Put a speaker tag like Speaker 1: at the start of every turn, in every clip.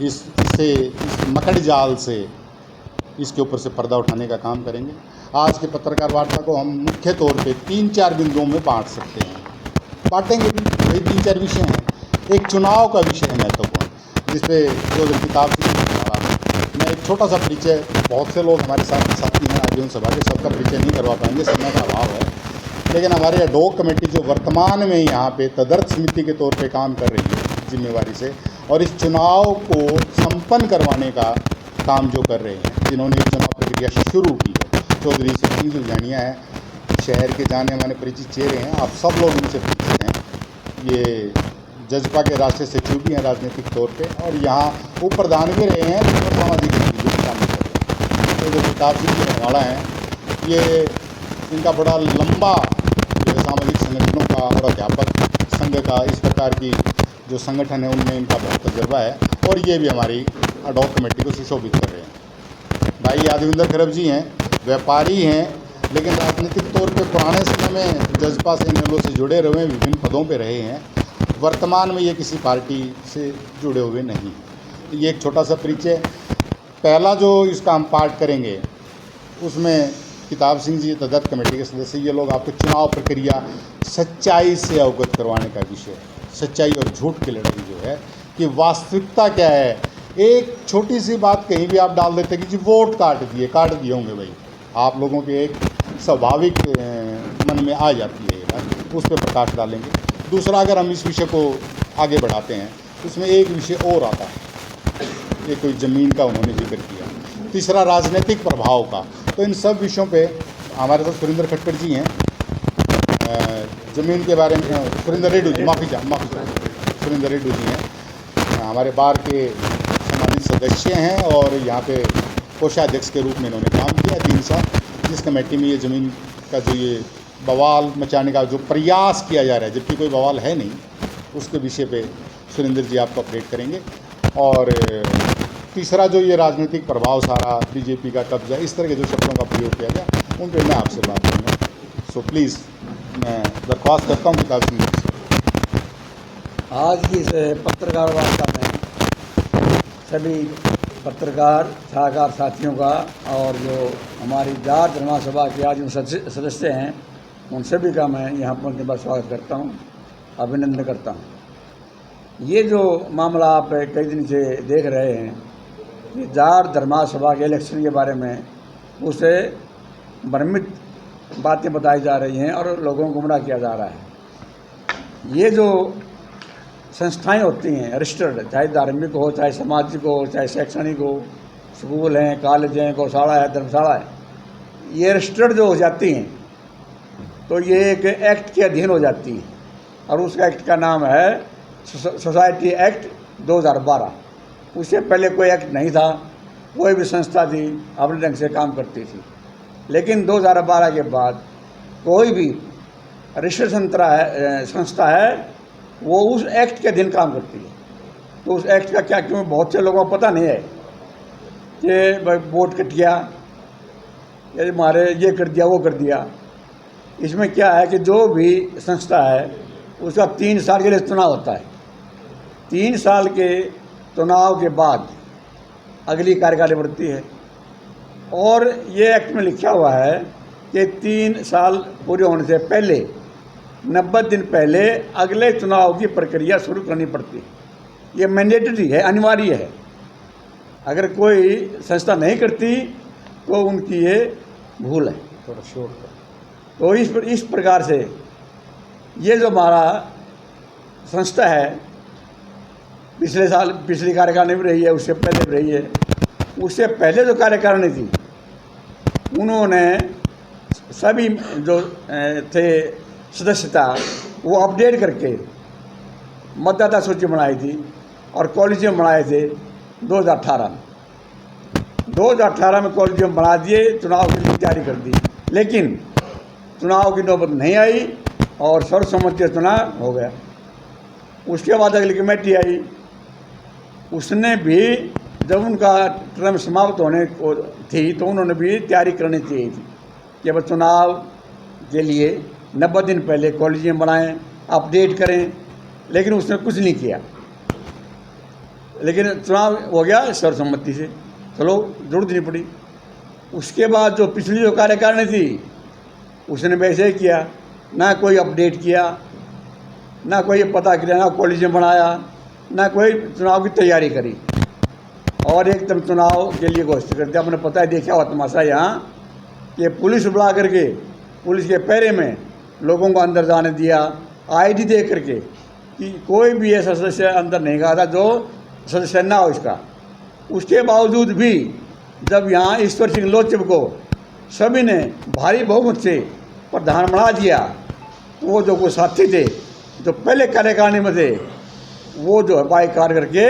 Speaker 1: इस मकड़ जाल से इसके ऊपर से पर्दा उठाने का काम करेंगे। आज के पत्रकार वार्ता को हम मुख्य तौर पे 3-4 बिंदुओं में बांट सकते हैं, बांटेंगे भी। वही 3-4 विषय हैं। एक चुनाव का विषय है महत्वपूर्ण, जिसपे जो किताब से मैं एक छोटा सा परिचय, बहुत से लोग हमारे साथ साथी हैं आजीवन सभा के, सबका परिचय नहीं करवा पाएंगे, समय का अभाव है। लेकिन हमारे एडहॉक कमेटी जो वर्तमान में यहाँ पे तदर्थ समिति के तौर पे काम कर रही है जिम्मेवारी से, और इस चुनाव को संपन्न करवाने का काम जो कर रहे हैं, जिन्होंने ये चुनाव प्रक्रिया शुरू की है, चौधरी सिंह सुलझानिया है, शहर के जाने माने परिचित चेहरे हैं, आप सब लोग इनसे परिचित हैं। ये जजपा के राष्ट्रीय सचिव भी हैं राजनीतिक तौर पे, और यहाँ उप प्रधान भी रहे हैं, और सामाजिक काम कर रहे हैं। तो जो किताब सिंह जी रवाड़ा हैं, ये इनका बड़ा लंबा जो सामाजिक संगठनों का और अध्यापक संघ का, इस प्रकार की जो संगठन है उनमें इनका बहुत तजर्बा है, और ये भी हमारी एडहॉक कमेटी को सुशोभित कर रहे हैं। भाई यादविंदर खरब जी हैं, व्यापारी हैं, लेकिन राजनीतिक तौर पे पुराने समय में जजपा से इनेलो से जुड़े रहे, विभिन्न पदों पे रहे हैं। वर्तमान में ये किसी पार्टी से जुड़े हुए नहीं हैं। ये एक छोटा सा परिचय। पहला जो इसका हम पार्ट करेंगे, उसमें किताब सिंह जी तदर्थ कमेटी के सदस्य, ये लोग आपको चुनाव प्रक्रिया सच्चाई से अवगत करवाने का विषय है। सच्चाई और झूठ की लड़ाई जो है कि वास्तविकता क्या है। एक छोटी सी बात कहीं भी आप डाल देते कि जी वोट काट दिए होंगे, भाई आप लोगों के एक स्वाभाविक मन में आ जाती है ये बात, उस पर प्रकाश डालेंगे। दूसरा, अगर हम इस विषय को आगे बढ़ाते हैं तो इसमें एक विषय और आता है, ये कोई ज़मीन का उन्होंने जिक्र किया। तीसरा, राजनीतिक प्रभाव का। तो इन सब विषयों पे हमारे साथ सुरेंद्र खटकर जी हैं, ज़मीन के बारे में सुरेंद्र रेड्डू जी, माफ़ी सुरेंद्र रेड्डू जी हैं, हमारे बार के सामाजिक सदस्य हैं, और यहाँ पे कोषाध्यक्ष के रूप में इन्होंने काम किया 3 साल। जिस कमेटी में ये ज़मीन का जो ये बवाल मचाने का जो प्रयास किया जा रहा है, जबकि कोई बवाल है नहीं, उसके विषय पे सुरेंद्र जी आपको अपडेट करेंगे। और तीसरा, जो ये राजनीतिक प्रभाव सारा, बीजेपी का कब्जा, इस तरह के जो शब्दों का प्रयोग किया गया, उन पर मैं आपसे बात करूँगा। सो प्लीज़ मैं दरख्वास्त करता हूँ किताब सिंह जी से।
Speaker 2: आज की इस पत्रकार वार्ता में सभी पत्रकार सलाहकार साथियों का, और जो हमारी जाट धर्मा सभा के आज सदस्य हैं, उन सभी का मैं यहाँ पहुँचने पर स्वागत करता हूँ, अभिनंदन करता हूँ। ये जो मामला आप कई दिन से देख रहे हैं, ये जाट धर्मा सभा के इलेक्शन के बारे में उसे भ्रमित बातें बताई जा रही हैं और लोगों को गुमराह किया जा रहा है। ये जो संस्थाएं होती हैं रजिस्टर्ड, चाहे धार्मिक हो, चाहे सामाजिक हो, चाहे शैक्षणिक हो, स्कूल हैं, कॉलेज हैं, गौशाला है, धर्मशाला है, ये रजिस्टर्ड जो हो जाती हैं तो ये एक एक्ट के अधीन हो जाती हैं, और उस एक्ट का नाम है सोसाइटी एक्ट 2012। उससे पहले कोई एक्ट नहीं था, कोई भी संस्था थी अपने ढंग से काम करती थी। लेकिन 2012 के बाद कोई भी रजिस्टर्ड संस्था है, वो उस एक्ट के अधीन काम करती है। तो उस एक्ट का क्या, क्यों बहुत से लोगों को पता नहीं है कि वोट कट गया, ये हमारे ये कर दिया, वो कर दिया। इसमें क्या है कि जो भी संस्था है उसका 3 साल के लिए चुनाव होता है। 3 साल के चुनाव के बाद अगली कार्यकाल बढ़ती है, और ये एक्ट में लिखा हुआ है कि 3 साल पूरे होने से पहले 90 दिन पहले अगले चुनाव की प्रक्रिया शुरू करनी पड़ती है। ये मैंडेटरी है, अनिवार्य है। अगर कोई संस्था नहीं करती तो उनकी ये भूल है।
Speaker 1: थोड़ा शोर कर।
Speaker 2: तो इस प्रकार से ये जो हमारा संस्था है, पिछली कार्यकारिणी भी रही है, उससे पहले भी रही है। उससे पहले जो कार्यकारिणी थी, उन्होंने सभी जो थे सदस्यता वो अपडेट करके मतदाता सूची बनाई थी और कॉलेजियम बनाए थे 2018 में। 2018 में कॉलेजियम बना दिए, चुनाव के लिए तैयारी कर दी, लेकिन चुनाव की नौबत नहीं आई और सर्वसम्मति चुनाव हो गया। उसके बाद अगली कमेटी आई, उसने भी जब उनका टर्म समाप्त होने को थी तो उन्होंने भी तैयारी करनी चाहिए थी कि अब चुनाव के लिए 90 दिन पहले कॉलेजियम बनाएं, अपडेट करें, लेकिन उसने कुछ नहीं किया। लेकिन चुनाव हो गया सर्वसम्मति से, चलो जरूरत नहीं पड़ी। उसके बाद जो पिछली जो कार्यकारिणी थी उसने वैसे ही किया, ना कोई अपडेट किया, ना कोई पता किया, ना कॉलेज बनाया, ना कोई चुनाव की तैयारी करी, और एकदम चुनाव के लिए घोषित कर दिया। आपने पता है देखा हुआ तमाशा यहाँ कि पुलिस बुला करके पुलिस के पहरे में लोगों को अंदर जाने दिया, आईडी दे करके कि कोई भी ऐसा सदस्य अंदर नहीं गया था जो सदस्य ना हो इसका। उसके बावजूद भी जब यहाँ ईश्वर सिंह लोचब को सभी ने भारी बहुमत से प्रधान बना दिया, तो वो जो कुछ साथी थे जो पहले कार्यकारिणी में थे वो जो है बाइकार करके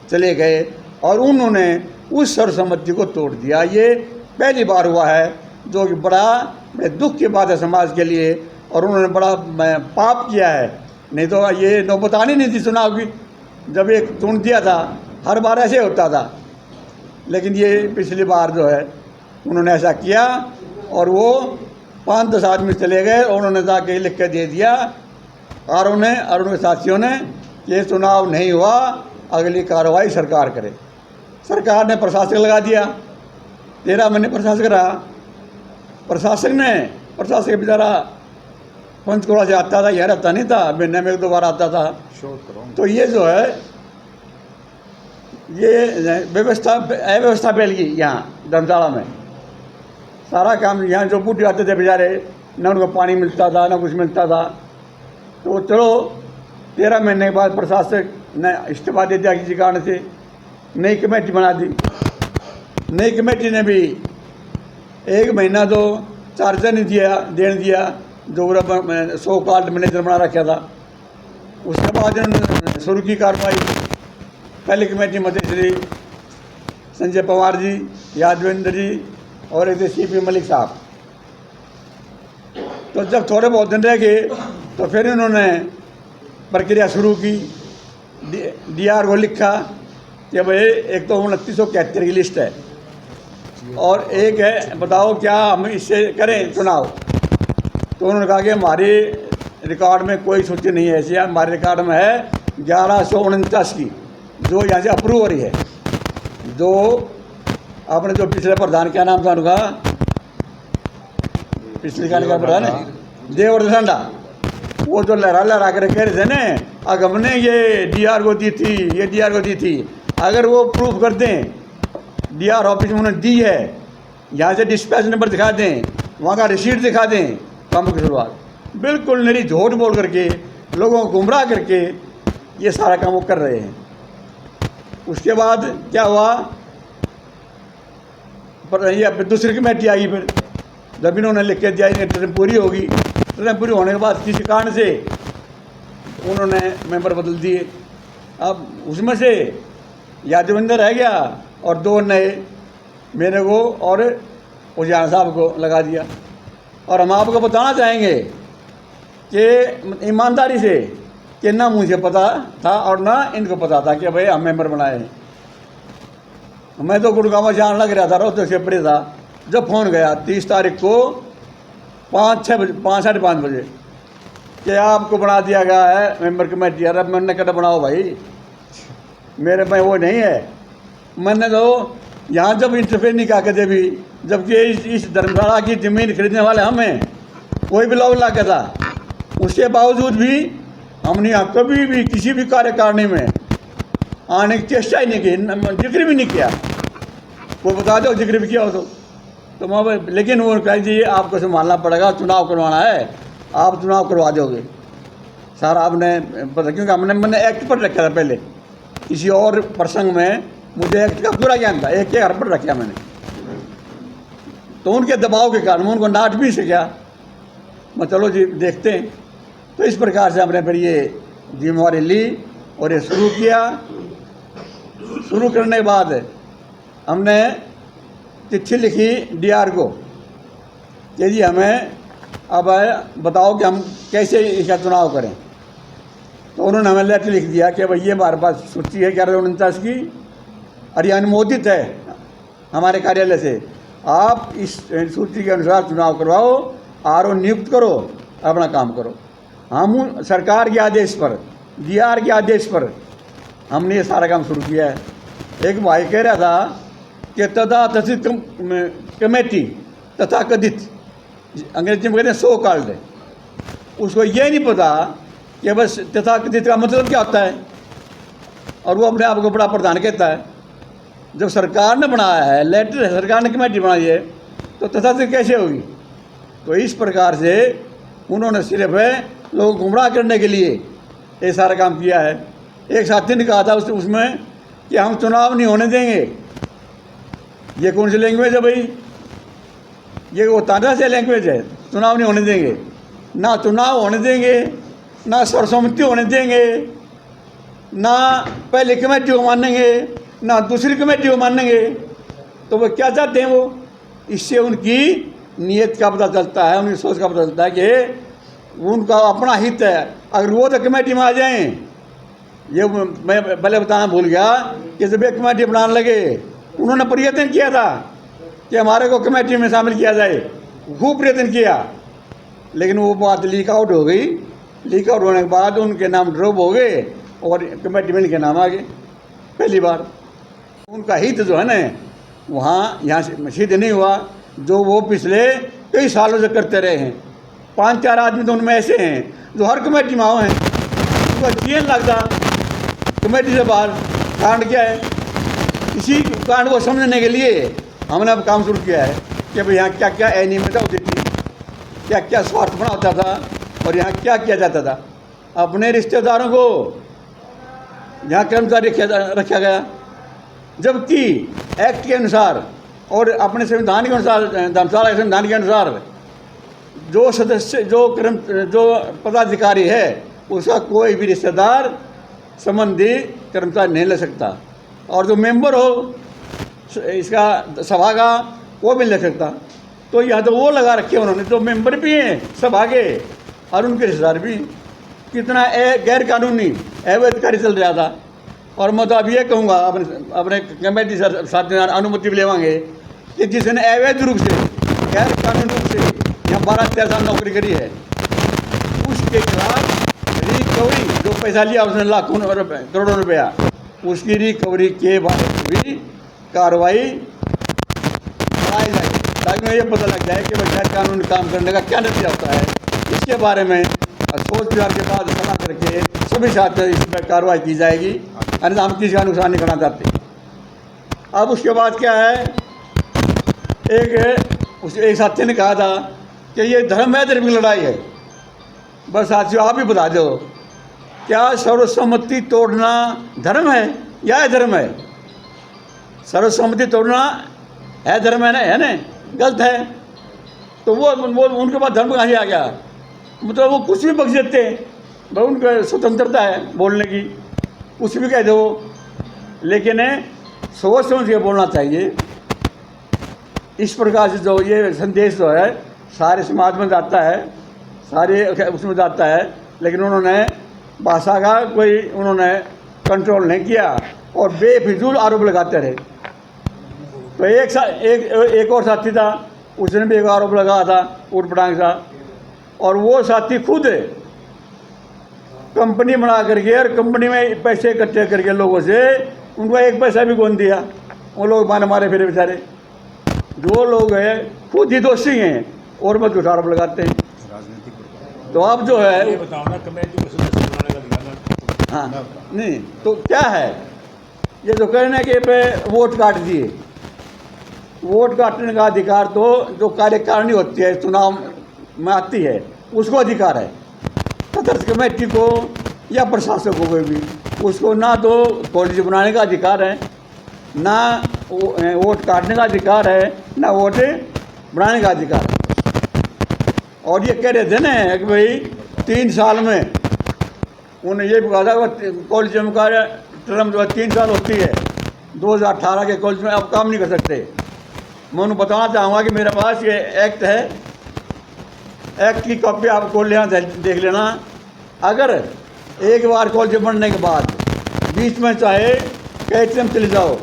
Speaker 2: चले गए और उन्होंने उस सर्वसम्मति को तोड़ दिया। ये पहली बार हुआ है, जो कि बड़े दुख की बात है समाज के लिए, और उन्होंने बड़ा पाप किया है। नहीं तो ये नौबत आनी नहीं थी चुनाव की, जब एक चुन दिया था, हर बार ऐसे होता था। लेकिन ये पिछली बार जो है उन्होंने ऐसा किया और वो 5-10 आदमी चले गए, उन्होंने जाके लिख के दे दिया और उनके साथियों ने, ये चुनाव नहीं हुआ, अगली कार्रवाई सरकार करे। सरकार ने प्रशासक लगा दिया, 13 महीने प्रशासक रहा। प्रशासक बेचारा पंचकुला से आता था, यहाँ रहता नहीं था, महीने में 1-2 बार आता था। तो ये जो है ये अव्यवस्था फैल गई यहाँ धर्मशाला में। सारा काम यहाँ जो बूढ़े आते थे बेचारे, न उनको पानी मिलता था, न कुछ मिलता था। तो चलो 13 महीने के बाद प्रशासक ने इस्तीफा दे दिया किसी कारण से, नई कमेटी बना दी। नई कमेटी ने भी 1 महीना तो चार्जर नहीं देने दिया जो 100 कार्ड मैनेजर बना रखा था। उसके बाद इन्होंने शुरू की कार्रवाई। पहली कमेटी में श्री संजय पवार जी, यादवेंद्र जी और एक CP मलिक साहब। तो जब थोड़े बहुत दिन रह गए तो फिर इन्होंने प्रक्रिया शुरू की। DR को लिखा कि भाई एक तो 2971 की लिस्ट है और एक है, बताओ क्या हम इससे करें चुनाव। तो उन्होंने कहा कि हमारे रिकॉर्ड में कोई सूची नहीं है ऐसी, हमारे रिकॉर्ड में है 1149 की, जो यहाँ से अप्रूव हो रही है। जो आपने जो पिछले प्रधान, क्या नाम था उनका, पिछले का प्रधान है देवर ठंडा, वो जो लहरा कर कह रहे थे ना, अगर हमने ये DR को दी थी, ये DR को दी थी, अगर वो प्रूफ कर दें DR ऑफिस में उन्होंने दी है, यहाँ से डिस्पैच नंबर दिखा दें, वहाँ का रिसीट दिखा दें, काम की शुरुआत। बिल्कुल निरी झूठ बोल करके, लोगों को गुमराह करके ये सारा काम वो कर रहे हैं। उसके बाद क्या हुआ, पर ये दूसरी कमेटी आई। फिर जब इन्होंने लिख के दिया इनकी टर्म पूरी होगी, टर्म पूरी होने के बाद किसी कारण से उन्होंने मेंबर बदल दिए। अब उसमें से यादवेंद्र रह गया और 2 नए, मेरे को और उजान साहब को लगा दिया। और हम आपको बताना चाहेंगे कि ईमानदारी से कि ना मुझे पता था और ना इनको पता था कि भाई हम मेंबर बनाए हैं। मैं तो गुड़गांव जान लग रहा था, रोहतक से परे था, जब फ़ोन गया 30 तारीख को 5-5:30 बजे कि आपको बना दिया गया है मेंबर कमेटी। अरे मैंने कहना बनाओ भाई, मेरे में वो नहीं है। मैंने तो यहाँ जब इंटरफेयर नहीं कहा कदे भी, जबकि इस धर्मशाला की ज़मीन खरीदने वाले हम हैं, कोई भी लॉ ला के था, उसके बावजूद भी हमने यहाँ कभी भी किसी भी कार्यकारिणी में आने की चेष्टा ही नहीं की, जिक्र भी नहीं किया। वो बता दो जिक्र भी किया हो तो मैं, लेकिन वो कह जी आपको संभालना पड़ेगा, चुनाव करवाना है, आप चुनाव करवा दोगे सारा। आपने पता, क्योंकि मैंने एक्ट पर रखा था पहले, किसी और प्रसंग में मुझे एक्ट का पूरा ज्ञान था, एक घर पर रखा मैंने। तो उनके दबाव के कारण उनको डांट भी सका। मैं चलो जी देखते हैं। तो इस प्रकार से हमने फिर ये जिम्मेवारी ली और ये शुरू किया। शुरू करने के बाद हमने चिट्ठी लिखी DR को कि जी हमें अब बताओ कि हम कैसे इसका चुनाव करें। तो उन्होंने हमें लेटर लिख दिया कि भाई ये हमारे पास सूची है 1149 की और ये अनुमोदित है हमारे कार्यालय से, आप इस सूची के अनुसार चुनाव करवाओ, RO नियुक्त करो, अपना काम करो। हम सरकार के आदेश पर, DR के आदेश पर हमने ये सारा काम शुरू किया है। एक भाई कह रहा था कि तथाकथित कमेटी, तथाकथित अंग्रेजी में कहते हैं सो कॉल्ड, उसको ये नहीं पता कि बस तथाकथित का मतलब क्या होता है, और वो अपने आप को बड़ा प्रधान कहता है। जब सरकार ने बनाया है, लेटर है, सरकार ने कमेटी बनाई है, तो तथाकथित कैसे होगी? तो इस प्रकार से उन्होंने सिर्फ लोगों को गुमराह करने के लिए ये सारा काम किया है। एक साथी ने कहा था उसमें कि हम चुनाव नहीं होने देंगे। ये कौन सी लैंग्वेज है भाई? ये वो ताजा से लैंग्वेज है, चुनाव नहीं होने देंगे। ना चुनाव होने देंगे, ना सर्वसम्मति होने देंगे, ना पहले कमेटी को मानेंगे, ना दूसरी कमेटी को मानेंगे। तो वो क्या चाहते हैं? वो इससे उनकी नीयत का पता चलता है, उनकी सोच का पता चलता है कि उनका अपना हित है। अगर वो तो कमेटी में आ जाएं, ये मैं पहले बताना भूल गया कि जब एक कमेटी बनाने लगे, उन्होंने प्रयत्न किया था कि हमारे को कमेटी में शामिल किया जाए, खूब प्रयत्न किया, लेकिन वो बात लीक आउट हो गई। लीक आउट होने के बाद उनके नाम ड्रॉप हो गए और कमेटी में इनके नाम आ गए पहली बार। उनका हित जो है ना, वहाँ यहाँ से सिद्ध नहीं हुआ, जो वो पिछले कई सालों से करते रहे हैं। 5-4 आदमी तो उनमें ऐसे हैं जो हर कमेटी में आओ हैं, उनका जीवन लगता कमेटी से बाहर। कारण क्या है? इसी कारण को समझने के लिए हमने अब काम शुरू किया है कि भाई यहाँ क्या क्या अनियमितता होती थी, क्या क्या स्वार्थ बना होता था, और यहाँ क्या किया जाता था। अपने रिश्तेदारों को यहाँ कर्मचारी रखा गया, जबकि एक्ट के अनुसार और अपने संविधान के अनुसार, धर्मशाला के संविधान के अनुसार जो सदस्य, जो पदाधिकारी है, उसका कोई भी रिश्तेदार संबंधी कर्मचारी नहीं ले सकता, और जो मेंबर हो इसका सभा का, वो भी ले सकता। तो यहाँ तो वो लगा रखे उन्होंने, जो मेंबर भी हैं सभा के और उनके रिश्तेदार भी। कितना गैर कानूनी अवैध कार्य चल रहा था। और मैं तो अब ये कहूँगा, अपने कमेटी साथ अनुमति भी लेवांगे कि जिसने अवैध रूप से, गैर कानूनी रूप से यहाँ 12-13 साल नौकरी करी है, उसके खिलाफ रिकवरी, जो पैसा लिया उसने लाखों करोड़ों रुपया, उसकी रिकवरी के बारे में भी कार्रवाई कराई जाए, ताकि मुझे ये पता लग जाए कि गैर कानूनी काम करने का क्या नतीजा होता है। इसके बारे में सोच विचार के बाद सलाह करके सभी साथ इस पर कार्रवाई की जाएगी, अन्यथा हम किसी का नुकसान नहीं करना चाहते। अब उसके बाद क्या है, एक साथी ने कहा था कि ये धर्म है, धर्म की लड़ाई है। बस साथियों, आप ही बता दो, क्या सर्वसम्मति तोड़ना धर्म है या अधर्म है? सर्वसम्मति तोड़ना है धर्म है ना, गलत है। तो वो उनके पास धर्म कहाँ से आ गया? मतलब वो कुछ भी बख्श देते हैं, भाई उनका स्वतंत्रता है बोलने की, कुछ भी कह दो। लेकिन सोच समझ के बोलना चाहिए। इस प्रकार से जो ये संदेश जो है सारे समाज में जाता है, सारे उसमें जाता है, लेकिन उन्होंने भाषा का कोई उन्होंने कंट्रोल नहीं किया और बेफिजूल आरोप लगाते रहे। तो एक और साथी था, उसने भी एक आरोप लगाया था ऊट पटांग सा, और वो साथी खुद कंपनी बना करके और कंपनी में पैसे इकट्ठे करके लोगों से उनको एक पैसा भी कौन दिया। वो लोग मारे फिरे बेचारे। जो लोग हैं खुद ही दोषी हैं और मत झूठा आरोप लगाते हैं। तो आप जो है, हाँ नहीं तो क्या है, ये जो कहने के पे वोट काट दिए, वोट काटने का अधिकार तो जो कार्यकारिणी होती है, चुनाव में आती है, उसको अधिकार है। तटस्थ कमेटी को या प्रशासक को कोई भी, उसको ना तो कॉलेज बनाने का अधिकार है, ना वोट काटने का अधिकार है, ना वोट बनाने का अधिकार है। और ये कह रहे थे ना कि भाई 3 साल में उन्हें ये कहा था कॉलेज में का टर्म जो 3 साल होती है, 2018 के कॉलेज में अब काम नहीं कर सकते। मैं उन्हें बताना चाहूँगा कि मेरे पास ये एक्ट है, एक्ट की कॉपी आप खोल लेना, देख लेना। अगर एक बार कॉलेज बनने के बाद बीच में चाहे कैसे में चले जाओ,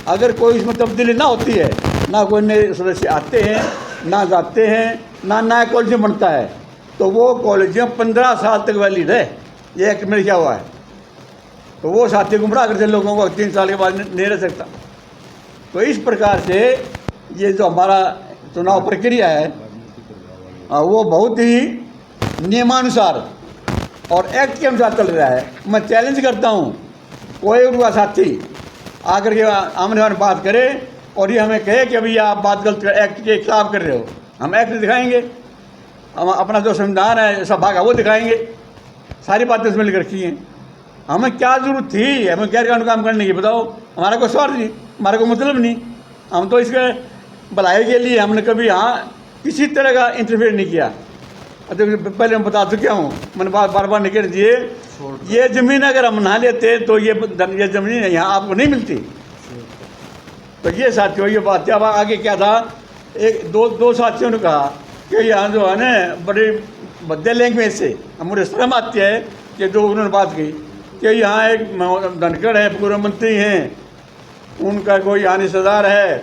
Speaker 2: अगर कोई इसमें तब्दीली ना होती है, ना कोई नए सदस्य आते हैं, ना जाते हैं, ना नया कॉलेज बनता है, तो वो कॉलेज 15 साल तक वैलिड है। ये एक्ट में लिखा हुआ है। तो वो साथी गुमराह करते लोगों को 3 साल के बाद नहीं रह सकता। तो इस प्रकार से ये जो हमारा चुनाव प्रक्रिया है वो बहुत ही नियमानुसार और एक्ट के अनुसार चल रहा है। मैं चैलेंज करता हूँ कोई उनका साथी आकर के आमने सामने बात करे और ये हमें कहे कि अभी आप बात गलत एक्ट के खिलाफ कर रहे हो, हम एक्ट दिखाएंगे, हम अपना जो संविधान है सभा का वो दिखाएंगे, सारी बातें उसमें लिख रखी हैं। हमें क्या जरूरत थी हमें गैर कानूनी काम करने की? बताओ, हमारा कोई स्वार्थ नहीं, हमारा कोई मतलब नहीं। हम तो इसके भलाई के लिए हमने कभी किसी तरह का इंटरफेयर नहीं किया। तो पहले मैं बता चुका हूँ, मैंने बार बार निकल दिए, ये ज़मीन अगर हम ना लेते तो ये ज़मीन यहाँ आपको नहीं मिलती। तो ये साथियों ये बात अब आगे क्या था, एक दो साथियों ने कहा कि यहाँ जो है ना बड़े भद्दे लैंग्वेज से मुझे शर्म आती है कि जो उन्होंने बात की कि यहाँ एक धनखड़ है, पूर्व मंत्री हैं, उनका कोई यहाँ रिश्तेदार है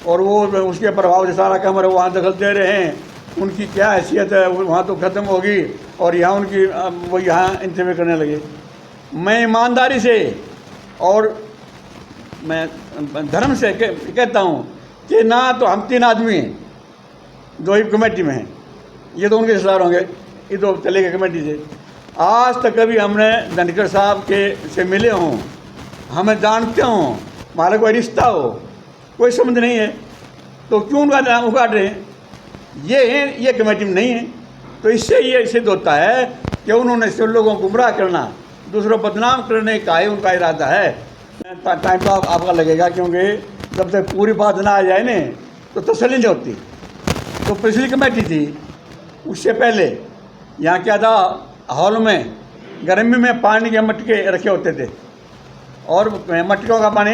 Speaker 2: और वो उसके प्रभाव से सारा काम वहाँ दखल दे रहे हैं, उनकी क्या हैसियत है, वहाँ तो ख़त्म होगी और यहाँ उनकी वो यहाँ इंटरव्यू करने लगे। मैं ईमानदारी से और मैं धर्म से कहता हूँ कि ना तो हम 3 आदमी हैं जो ही कमेटी में हैं, ये तो उनके रिश्तेदार होंगे, ये तो चले गए कमेटी से। आज तक कभी हमने धनखड़ साहब के से मिले हों, हमें जानते हों, हमारा कोई रिश्ता हो, कोई संबंध नहीं है, तो क्यों उनका नाम उगाड़ रहे हैं? ये कमेटी में नहीं है। तो इससे ये सिद्ध होता है कि उन्होंने सिर्फ लोगों को गुमराह करना, दूसरों को बदनाम करने का ही उनका इरादा है। टाइम तो आपका लगेगा, क्योंकि जब तक पूरी बात ना आ जाए ना तो तसल्ली नहीं होती। तो पिछली कमेटी थी, उससे पहले यहाँ क्या था, हॉल में गर्मी में पानी के मटके रखे होते थे और मटकों का पानी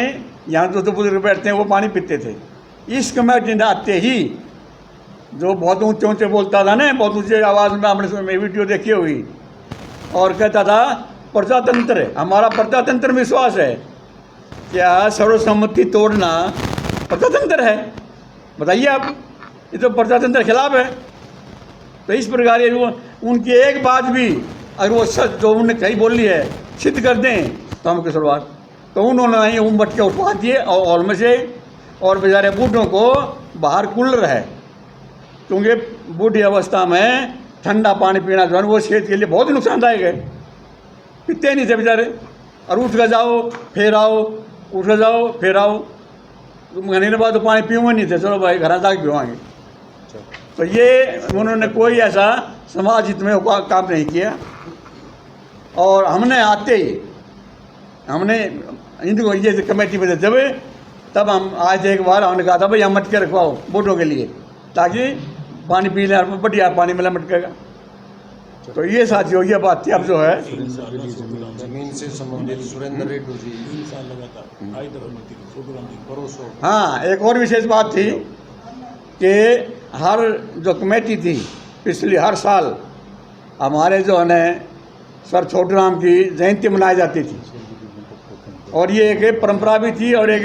Speaker 2: यहाँ जो बुजुर्ग बैठते हैं वो पानी पीते थे। इस कमेटी ने आते ही जो बहुत ऊंचे ऊंचे बोलता था ना, बहुत ऊंचे आवाज़ में आपने वीडियो देखी होगी, और कहता था प्रजातंत्र है, हमारा प्रजातंत्र में विश्वास है। क्या सर्वसम्मति तोड़ना प्रजातंत्र है? बताइए आप, ये तो प्रजातंत्र के खिलाफ है। तो इस प्रकार ये उनकी एक बात भी अगर वो सच जो उन्होंने कही बोली है सिद्ध कर दें तो हम किस बात। तो उन्होंने ही उमट के उठवा दिए और हॉल में से, और बेचारे बूढ़ों को बाहर कूलर है, क्योंकि बूढ़ी अवस्था में ठंडा पानी पीना जो है वो सेहत के लिए बहुत ही नुकसानदायक है। पीते नहीं थे बेचारे, और उठ कर जाओ फिर आओ, उठ कर जाओ फिर आओ, महीने बाद तो पानी पीऊँगा नहीं थे, चलो भाई घर जाके पीवाएंगे। तो ये उन्होंने कोई ऐसा समाज हित में काम नहीं किया। और हमने आते ही हमने इनको ये कमेटी में जब तब हम आए थे एक बार, हमने कहा था भाई हम मटके रखवाओ बूढ़ों के लिए ताकि पानी पी लें, बढ़िया पानी मिला मटके का। तो ये साथियों ये बात थी। अब जो है
Speaker 3: जमीन से संबंधित सुरेंद्र रेड्डी जी
Speaker 4: 3 साल लगातार आई दफा
Speaker 2: हाँ, एक और विशेष बात थी कि हर जो कमेटी थी पिछली हर साल हमारे जो है सर छोटू राम की जयंती मनाई जाती थी, और ये एक परंपरा भी थी और एक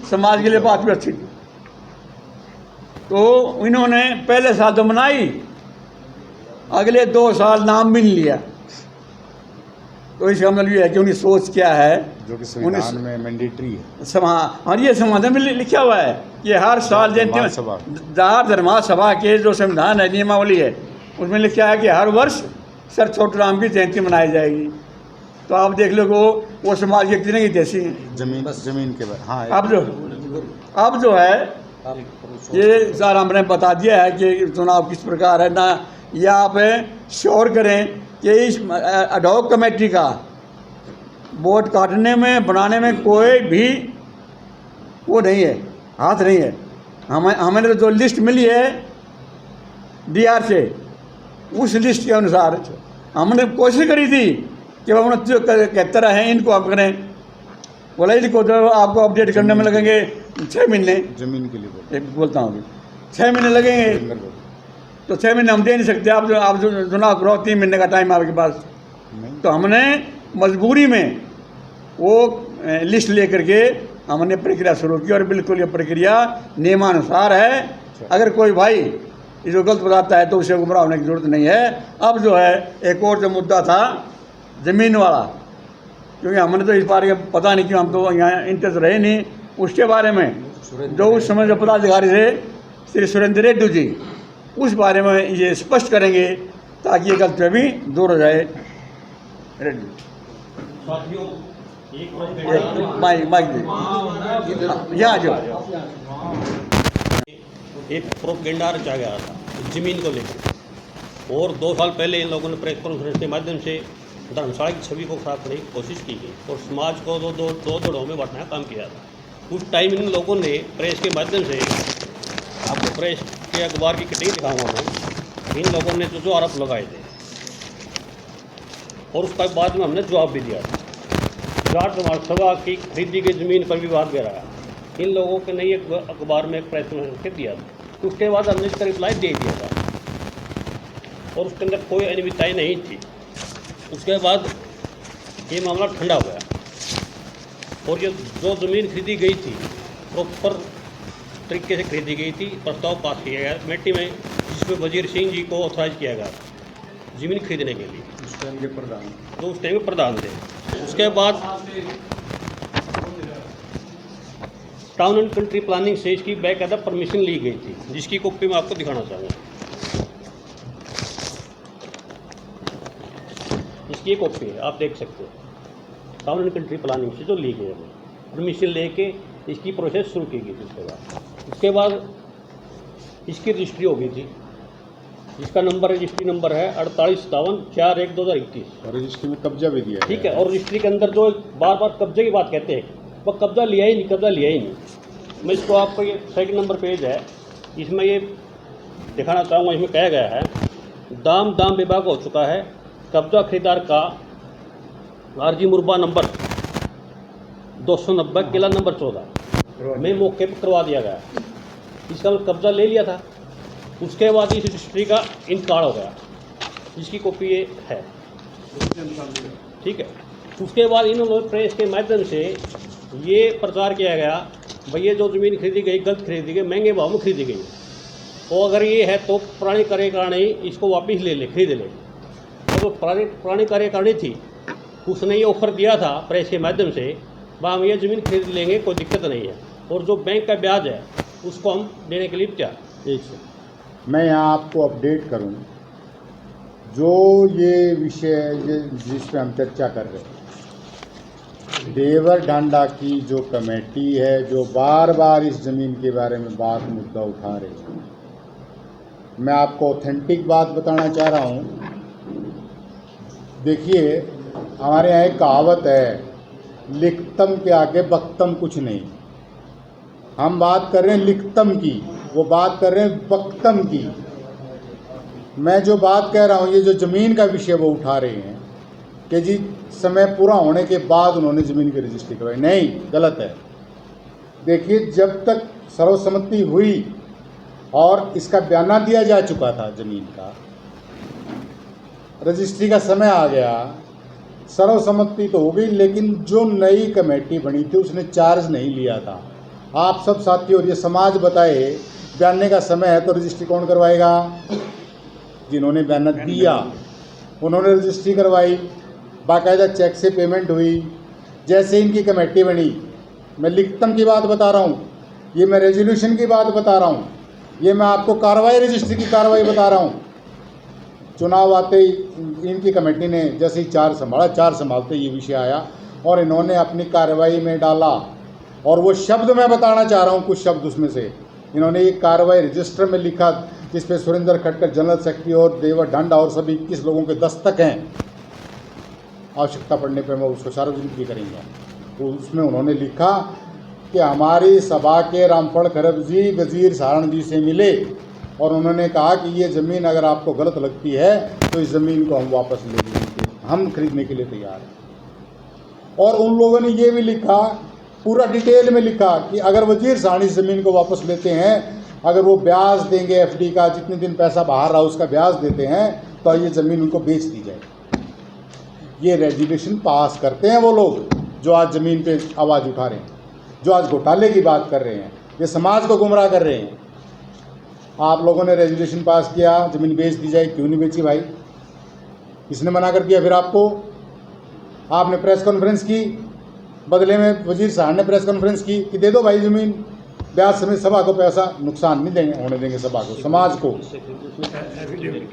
Speaker 2: समाज के लिए बात भी अच्छी थी। तो इन्होंने पहले साल तो मनाई, अगले 2 साल नाम भी नहीं लिया। तो इसका मतलब ये है कि उनकी सोच क्या है,
Speaker 1: जो कि संविधान में मैंडेटरी है।
Speaker 2: और ये संविधान में लिखा हुआ है कि हर साल जयंती धर्मार्थ सभा के जो संविधान है नियमावली है उसमें लिखा है कि हर वर्ष सर छोटू राम की जयंती मनाई जाएगी। तो आप देख लो वो समाज के कितने की देसी हैं।
Speaker 1: जमीन के बाद हाँ,
Speaker 2: अब जो है ये सर हमने बता दिया है कि चुनाव किस प्रकार है ना, ये आप श्योर करें कि इस अडॉक कमेटी का वोट काटने में बनाने में कोई भी वो नहीं है, हाथ नहीं है। हमें जो लिस्ट मिली है डीआर से, उस लिस्ट के अनुसार हमने कोशिश करी थी कि हम 71 हैं इनको आप करें, बोला इनको तो आपको अपडेट करने में लगेंगे 6 महीने।
Speaker 1: जमीन के लिए
Speaker 2: बोलता हूँ अभी 6 महीने लगेंगे, तो 6 महीने हम दे नहीं सकते। आप जो चुनाव करो 3 महीने का टाइम आपके पास। तो हमने मजबूरी में वो लिस्ट लेकर के हमने प्रक्रिया शुरू की, और बिल्कुल ये प्रक्रिया नियमानुसार है। अगर कोई भाई जो गलत बताता है तो उसे गुमराह होने की जरूरत नहीं है। अब जो है एक और जो मुद्दा था ज़मीन वाला, क्योंकि हमने तो इस बारे में पता नहीं, क्यों हम तो यहाँ इंटरेस्ट रहे नहीं उसके बारे में। जो उस समय जो पदाधिकारी थे श्री सुरेंद्र रेड्डी जी, उस बारे में ये स्पष्ट करेंगे ताकि ये गलती भी दूर हो जाए। रेड्डी माइक दे, यहाँ जो
Speaker 5: एक प्रोपेगेंडा रचा गया था जमीन को लेकर, और 2 साल पहले इन लोगों ने प्रेस कॉन्फ्रेंस के माध्यम से धर्मशाला की छवि को खराब करने की कोशिश की गई और समाज को दो धड़ों में बांटने का काम किया था। उस टाइम इन लोगों ने प्रेस के माध्यम से, आपको प्रेस के अखबार की कटिंग दिखाऊंगा मैं, इन लोगों ने जो आरोप लगाए थे और उसका बाद में हमने जवाब भी दिया था। जाट समाज सभा की खरीदी गई ज़मीन पर विवाद गहराया, इन लोगों के ने एक अखबार में एक प्रेस कॉन्फ्रेंस दिया था। उसके बाद हमने इसका रिप्लाई दे दिया था और उसके अंदर कोई अनियमितताएँ नहीं थी। उसके बाद ये मामला ठंडा हो गया और ये जो ज़मीन खरीदी गई थी प्रॉपर तरीके से खरीदी गई थी। प्रस्ताव पास किया गया कमेटी में, जिसमें वजीर सिंह जी को ऑथराइज किया गया ज़मीन खरीदने के लिए,
Speaker 2: उस टाइम के प्रधान,
Speaker 5: जो उस टाइम में प्रधान थे। उसके बाद टाउन एंड कंट्री प्लानिंग से इसकी बाकायदा परमिशन ली गई थी, जिसकी कॉपी मैं आपको दिखाना चाहूँगा। इसकी एक कॉपी है, आप देख सकते हो। टाउन एंड कंट्री प्लानिंग से जो ली गई है, परमिशन लेके इसकी प्रोसेस शुरू की गई थी। उसके बाद इसकी रजिस्ट्री हो गई थी, इसका नंबर रजिस्ट्री नंबर है 4857-4-1-2021
Speaker 1: और रजिस्ट्री में कब्जा भी दिया
Speaker 5: ठीक है। और रजिस्ट्री के अंदर जो बार बार कब्जे की बात कहते हैं, वो कब्जा लिया ही नहीं, कब्जा लिया ही नहीं। मैं इसको आपको, ये 2 नंबर पेज है, इसमें ये दिखाना चाहूँगा। इसमें कहा गया है दाम विभाग हो चुका है, कब्जा खरीदार का आरजी मुरबा नंबर 290 किला नंबर 14 में मौके पर करवा दिया गया। इसका कब्जा ले लिया था। उसके बाद इस रजिस्ट्री का इनकार हो गया, जिसकी कॉपी ये है ठीक है। उसके बाद इन्होंने प्रेस के माध्यम से ये प्रचार किया गया, भाई ये जो ज़मीन खरीदी गई गलत खरीदी गई, महंगे भाव में खरीदी गई, और अगर ये है तो पुरानी कार्यकारिणी इसको वापस ले ले, खरीद ले। तो पुरानी कार्यकारिणी थी, उसने ये ऑफर दिया था प्रेस के माध्यम से, वह हम ये ज़मीन खरीद लेंगे, कोई दिक्कत नहीं है, और जो बैंक का ब्याज है उसको हम देने के लिए तैयार।
Speaker 1: एक से मैं यहाँ आपको अपडेट करूँ, जो ये विषय जिस पे हम चर्चा कर रहे हैं, देवर ढांडा की जो कमेटी है, जो बार बार इस ज़मीन के बारे में बात मुद्दा उठा रही है, मैं आपको ऑथेंटिक बात बताना चाह रहा हूँ। देखिए, हमारे यहाँ एक कहावत है, लिखतम के आगे बख्तम कुछ नहीं। हम बात कर रहे हैं लिखतम की, वो बात कर रहे हैं बख्तम की। मैं जो बात कह रहा हूँ, ये जो ज़मीन का विषय वो उठा रहे हैं कि जी समय पूरा होने के बाद उन्होंने ज़मीन की रजिस्ट्री करवाई, नहीं, गलत है। देखिए, जब तक सर्वसम्मति हुई और इसका बयाना दिया जा चुका था ज़मीन का, रजिस्ट्री का समय आ गया, सर्वसम्मति तो हो गई, लेकिन जो नई कमेटी बनी थी उसने चार्ज नहीं लिया था। आप सब साथी और ये समाज बताए, बयाने का समय है तो रजिस्ट्री कौन करवाएगा? जिन्होंने बयाना दिया उन्होंने रजिस्ट्री करवाई, बाकायदा चेक से पेमेंट हुई। जैसे इनकी कमेटी बनी, मैं लिखतम की बात बता रहा हूँ, ये मैं रेजोल्यूशन की बात बता रहा हूँ, ये मैं आपको कार्रवाई रजिस्ट्री की कार्रवाई बता रहा हूँ। चुनाव आते ही इनकी कमेटी ने जैसे ही चार्ज संभालते ये विषय आया और इन्होंने अपनी कार्रवाई में डाला। और वो शब्द मैं बताना चाह रहा हूँ, कुछ शब्द उसमें से इन्होंने एक कार्रवाई रजिस्टर में लिखा, जिस पे सुरेंद्र खटकर जनरल सेक्रेटरी और देवर ढांडा और सभी 21 लोगों के दस्तक हैं। आवश्यकता पड़ने पर मैं उसको सार्वजनिक भी करेंगे। तो उसमें उन्होंने लिखा कि हमारी सभा के रामफल खरब जी वजीर सारण जी से मिले और उन्होंने कहा कि ये ज़मीन अगर आपको गलत लगती है तो इस ज़मीन को हम वापस ले लेंगे, हम खरीदने के लिए तैयार हैं। और उन लोगों ने ये भी लिखा, पूरा डिटेल में लिखा कि अगर वजीर साहनी ज़मीन को वापस लेते हैं, अगर वो ब्याज देंगे एफडी का, जितने दिन पैसा बाहर रहा उसका ब्याज देते हैं, तो ये ज़मीन उनको बेच दी जाए। ये रेजोल्यूशन पास करते हैं वो लोग जो आज ज़मीन पे आवाज़ उठा रहे हैं, जो आज घोटाले की बात कर रहे हैं, ये समाज को गुमराह कर रहे हैं। आप लोगों ने रेजोल्यूशन पास किया, ज़मीन बेच दी जाए, क्यों नहीं बेची भाई? किसने मना कर दिया फिर आपको? आपने प्रेस कॉन्फ्रेंस की, बदले में वजीर साहब ने प्रेस कॉन्फ्रेंस की कि दे दो भाई ज़मीन, ब्याज समेत सभा को पैसा, नुकसान नहीं देंगे होने देंगे सभा को, समाज को।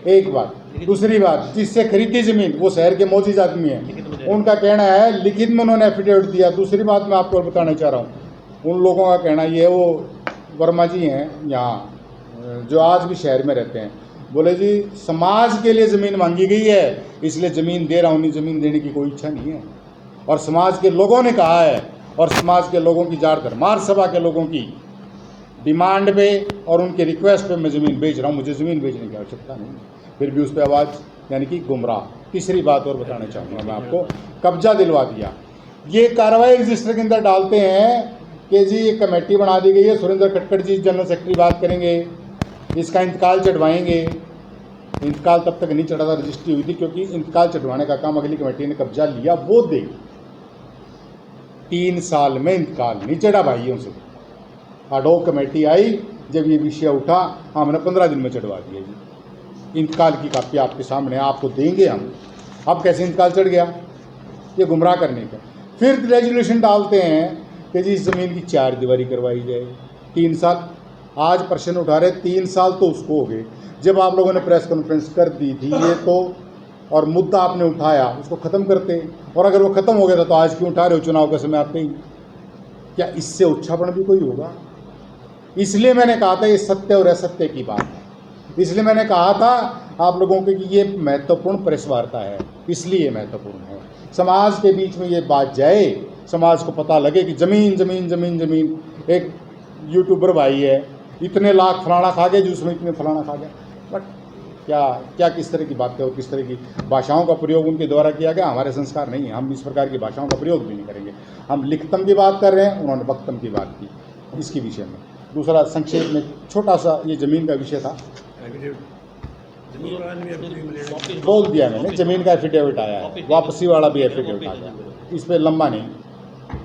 Speaker 1: एक बात। दूसरी बात, जिससे खरीदी ज़मीन वो शहर के मोजीज आदमी हैं, उनका कहना है लिखित में उन्होंने एफिडेविट दिया। दूसरी बात मैं आपको बताना चाह रहा हूँ, उन लोगों का कहना ये है, वो वर्मा जी हैं यहाँ जो आज भी शहर में रहते हैं, बोले जी समाज के लिए ज़मीन मांगी गई है इसलिए ज़मीन दे रहा हूँ, नहीं ज़मीन देने की कोई इच्छा नहीं है। और समाज के लोगों ने कहा है, और समाज के लोगों की जाट धर्मार सभा के लोगों की डिमांड पे और उनके रिक्वेस्ट पे मैं ज़मीन बेच रहा हूँ, मुझे ज़मीन बेचने की आवश्यकता नहीं। फिर भी उस पर आवाज़ यानी कि गुमराह। तीसरी बात और बताना चाहूँगा मैं आपको, कब्जा दिलवा दिया। ये कार्रवाई रजिस्टर के अंदर डालते हैं कि जी ये कमेटी बना दी गई है, सुरेंद्र खटखड़ जी जनरल सेक्रेटरी बात करेंगे, इसका इंतकाल चढ़वाएंगे। इंतकाल तब तक नहीं चढ़ा था, रजिस्ट्री हुई थी, क्योंकि इंतकाल चढ़वाने का काम अगली कमेटी ने कब्जा लिया, वो देगी। 3 साल में इंतकाल नहीं चढ़ा भाइयों से। अडोक कमेटी आई, जब ये विषय उठा, हमने 15 दिन में चढ़वा दिया जी। इंतकाल की कापी आपके सामने, आपको देंगे हम। अब कैसे इंतकाल चढ़ गया, ये गुमराह करने का। फिर रेजोल्यूशन डालते हैं कि जी इस ज़मीन की 4 दीवारी करवाई जाए। 3 साल आज प्रश्न उठा रहे, 3 साल तो उसको हो गए जब आप लोगों ने प्रेस कॉन्फ्रेंस कर दी थी ये तो, और मुद्दा आपने उठाया, उसको ख़त्म करते। और अगर वो ख़त्म हो गया था तो आज क्यों उठा रहे हो चुनाव के समय आते ही? क्या इससे उच्छापन भी कोई होगा? इसलिए मैंने कहा था ये सत्य और असत्य की बात है। इसलिए मैंने कहा था आप लोगों को कि ये महत्वपूर्ण प्रेस वार्ता है, इसलिए महत्वपूर्ण है। समाज के बीच में ये बात जाए, समाज को पता लगे कि ज़मीन ज़मीन ज़मीन ज़मीन। एक यूट्यूबर भाई है, इतने लाख फलाना खा गए, जिसमें इतने फलाना खा गया। बट क्या क्या किस तरह की बातें और किस तरह की भाषाओं का प्रयोग उनके द्वारा किया गया, हमारे संस्कार नहीं है। हम इस प्रकार की भाषाओं का प्रयोग भी नहीं करेंगे। हम लिखतम की बात कर रहे हैं, उन्होंने वक्तम की बात की इसके विषय में। दूसरा संक्षेप में छोटा सा ये ज़मीन का विषय था, बोल दिया मैंने। ज़मीन का एफिडेविट आया है, वापसी वाला भी एफिडेविट आ गया, इस पर लंबा नहीं।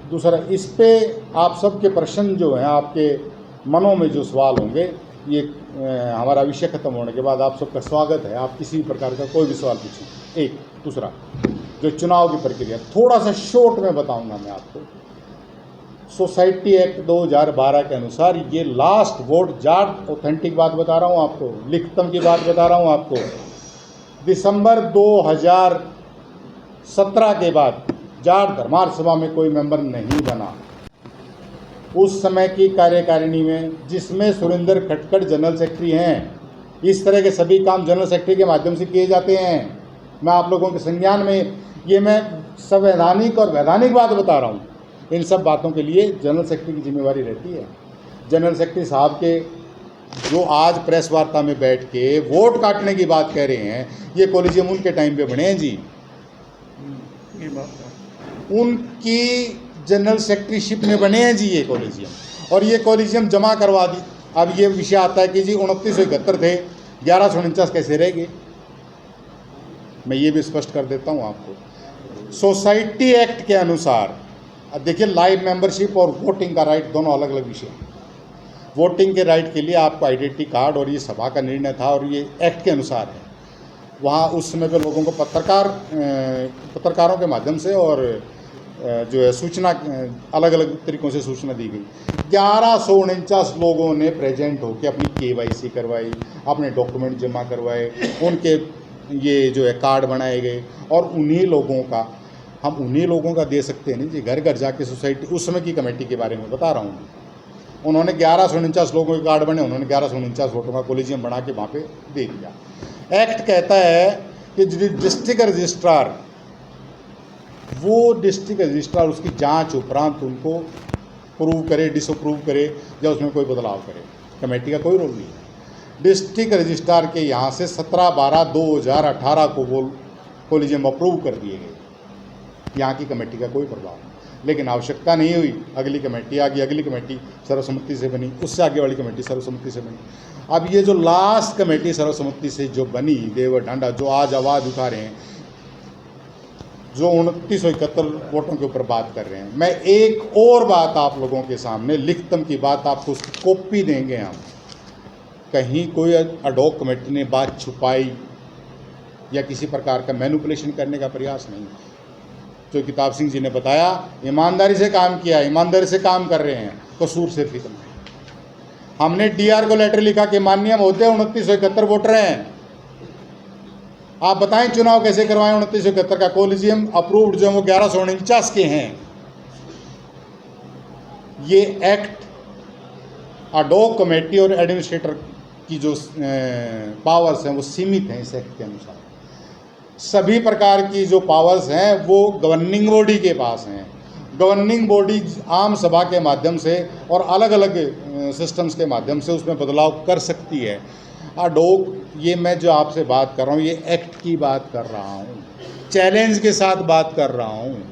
Speaker 1: दूसरा, इस पे आप सबके प्रश्न जो हैं, आपके मनों में जो सवाल होंगे, ये हमारा विषय खत्म होने के बाद आप सबका स्वागत है, आप किसी भी प्रकार का कोई भी सवाल पूछें। एक दूसरा, जो चुनाव की प्रक्रिया थोड़ा सा शॉर्ट में बताऊंगा मैं आपको। सोसाइटी एक्ट 2012 के अनुसार ये लास्ट वोट जाट, ऑथेंटिक बात बता रहा हूँ आपको, लिखतम की बात बता रहा हूँ आपको, दिसंबर 2017 के बाद जाट धर्मार सभा में कोई मेंबर नहीं बना। उस समय की कार्यकारिणी में, जिसमें सुरेंद्र खटखड़ जनरल सेक्रेटरी हैं, इस तरह के सभी काम जनरल सेक्रेटरी के माध्यम से किए जाते हैं। मैं आप लोगों के संज्ञान में, ये मैं संवैधानिक और वैधानिक बात बता रहा हूँ। इन सब बातों के लिए जनरल सेक्रेटरी की जिम्मेवारी रहती है। जनरल सेक्रेटरी साहब के जो आज प्रेस वार्ता में बैठ के वोट काटने की बात कह रहे हैं, ये कॉलेजियम उनके टाइम पे बने हैं जी। उनकी जनरल सेक्रेटरीशिप में बने हैं जी ये कॉलेजियम, और ये कॉलेजियम जमा करवा दी। अब ये विषय आता है कि जी 2971 थे, 1149 कैसे रह गए? मैं ये भी स्पष्ट कर देता हूँ आपको। सोसाइटी एक्ट के अनुसार, अब देखिए, लाइव मेंबरशिप और वोटिंग का राइट दोनों अलग अलग विषय हैं। वोटिंग के राइट के लिए आपको आइडेंटिटी कार्ड, और ये सभा का निर्णय था और ये एक्ट के अनुसार है। वहाँ उस समय पे लोगों को पत्रकारों के माध्यम से और जो है सूचना, अलग अलग तरीक़ों से सूचना दी गई। 1149 लोगों ने प्रेजेंट होकर अपनी KYC करवाई, अपने डॉक्यूमेंट जमा करवाए, उनके ये जो है कार्ड बनाए गए, और उन्हीं लोगों का, हम उन्हीं लोगों का दे सकते हैं नहीं जी। घर घर जाके सोसाइटी, उस समय की कमेटी के बारे में बता रहा हूँ, उन्होंने 1149 लोगों के कार्ड बने, उन्होंने 1149 वोटों का कॉलेजियम बना के वहाँ पे दे दिया। एक्ट कहता है कि डिस्ट्रिक्ट रजिस्ट्रार, वो डिस्ट्रिक्ट रजिस्ट्रार उसकी जांच उपरांत उनको प्रूव करे, डिसअप्रूव करे या उसमें कोई बदलाव करे। कमेटी का कोई रोल नहीं है। डिस्ट्रिक्ट रजिस्ट्रार के यहाँ से 17/12/2018 को वो कॉलेजियम अप्रूव कर दिए गए। यहाँ की कमेटी का कोई प्रभाव नहीं, लेकिन आवश्यकता नहीं हुई। अगली कमेटी आ गई, अगली कमेटी सर्वसम्मति से बनी, उससे आगे वाली कमेटी सर्वसम्मति से बनी। अब ये जो लास्ट कमेटी सर्वसम्मति से जो बनी, देवर ढांडा, जो आज आवाज़ उठा रहे हैं, जो 2971 वोटों के ऊपर बात कर रहे हैं, मैं एक और बात आप लोगों के सामने, लिखतम की बात, आपको उसकी कॉपी देंगे हम। कहीं कोई अडॉक कमेटी ने बात छुपाई या किसी प्रकार का मैनिपुलेशन करने का प्रयास नहीं। जो किताब सिंह जी ने बताया, ईमानदारी से काम किया, ईमानदारी से काम कर रहे हैं, कसूर सिर्फ इतना। हमने डीआर को लेटर लिखा कि माननीय महोदय 2971 वोटर हैं, आप बताएं चुनाव कैसे करवाएं। 2971 का कोलिजियम अप्रूव्ड जो है वो 1149 के हैं। ये एक्ट अडॉक कमेटी और एडमिनिस्ट्रेटर की जो पावर्स हैं वो सीमित हैं इस एक्ट के अनुसार। सभी प्रकार की जो पावर्स हैं वो गवर्निंग बॉडी के पास हैं। गवर्निंग बॉडी आम सभा के माध्यम से और अलग अलग सिस्टम्स के माध्यम से उसमें बदलाव कर सकती है। अडॉक, ये मैं जो आपसे बात कर रहा हूँ ये एक्ट की बात कर रहा हूँ, चैलेंज के साथ बात कर रहा हूँ।